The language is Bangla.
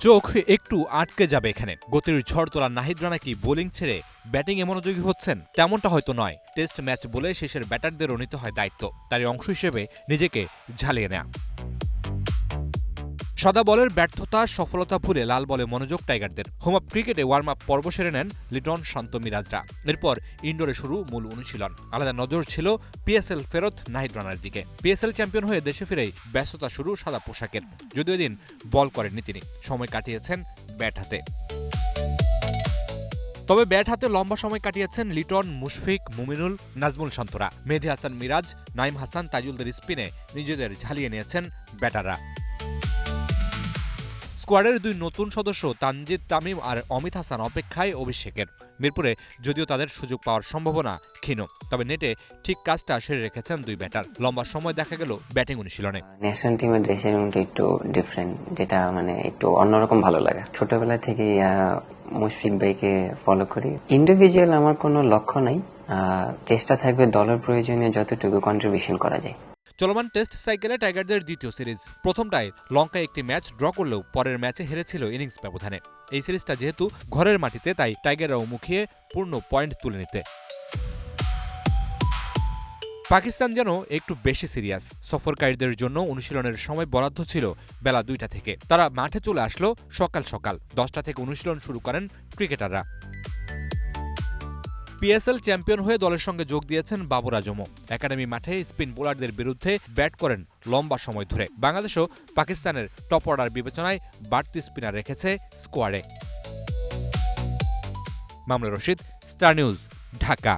চোখ একটু আটকে যাবে এখানে। গতির ঝড় তোলা নাহিদ রানা কি বোলিং ছেড়ে ব্যাটিংয়ে মনোযোগী হচ্ছেন? তেমনটা হয়তো নয়। টেস্ট ম্যাচ বলে শেষের ব্যাটারদেরও নিতে হয় দায়িত্ব, তারই অংশ হিসেবে নিজেকে ঝালিয়ে নেয়া। সাদা বলের ব্যর্থতা সফলতা ভুলে লাল বলে মনোযোগ টাইগারদের। হোম আপ ক্রিকেটে ওয়ার্ম আপ পর্ব সেরে নেন লিটন, শান্ত, মিরাজরা। এরপর ইনডোরে শুরু মূল অনুশীলন। আলাদা নজর ছিল পিএসএল ফেরত নাহিদ রানার দিকে। পিএসএল চ্যাম্পিয়ন হয়ে দেশে ফিরেই ব্যস্ততা শুরু সাদা পোশাকের। যদিও দিন বল করেননি তিনি, সময় কাটিয়েছেন ব্যাট হাতে। তবে ব্যাট হাতে লম্বা সময় কাটিয়েছেন লিটন, মুশফিক, মুমিনুল, নাজমুল শান্তরা। মেহেদী হাসান, মিরাজ, নাইম হাসান, তাইজুলদের স্পিনে নিজেদের ঝালিয়ে নিয়েছেন ব্যাটাররা। স্কোয়াডের দুই নতুন সদস্য তানজিদ তামিম আর অমিত হাসান অপেক্ষায় অভিষেকের। মিরপুরে যদিও তাদের সুযোগ পাওয়ার সম্ভাবনা ক্ষীণ, তবে নেটে ঠিক কাজটা সেরে রেখেছেন দুই ব্যাটার। লম্বা সময় দেখা গেল ব্যাটিং অনুশীলনে। ন্যাশনাল টিমের ড্রেসিং রুমটা একটু ডিফারেন্ট, যেটা একটু অন্যরকম ভালো লাগে। ছোটবেলা থেকে মুশফিক ভাইকে ফলো করি। ইন্ডিভিজুয়াল আমার কোনো লক্ষ্য নাই, চেষ্টা থাকবে দলের প্রয়োজনে যতটুকু কন্ট্রিবিউশন করা যায়। চলমান টেস্ট সাইকেলে টাইগারদের দ্বিতীয় সিরিজ। প্রথমটায় লঙ্কায় একটি ম্যাচ ড্র করলেও পরের ম্যাচে হেরেছিল ইনিংস ব্যবধানে। এই সিরিজটা যেহেতু ঘরের মাটিতে, তাই টাইগাররাও মুখিয়ে পূর্ণ পয়েন্ট তুলে নিতে। পাকিস্তান যেন একটু বেশি সিরিয়াস। সফরকারীদের জন্য অনুশীলনের সময় বরাদ্দ ছিল বেলা 2টা থেকে। তারা মাঠে চলে আসলো সকাল সকাল। 10টা থেকে অনুশীলন শুরু করেন ক্রিকেটাররা। পিএসএল চ্যাম্পিয়ন হয়ে দলের সঙ্গে যোগ দিয়েছেন বাবর আজমও। একাডেমি মাঠে স্পিন বোলারদের বিরুদ্ধে ব্যাট করেন লম্বা সময় ধরে। বাংলাদেশও পাকিস্তানের টপ অর্ডার বিবেচনায় বাড়তি স্পিনার রেখেছে স্কোয়াডে। Mamunur Rashid, star news, Dhaka.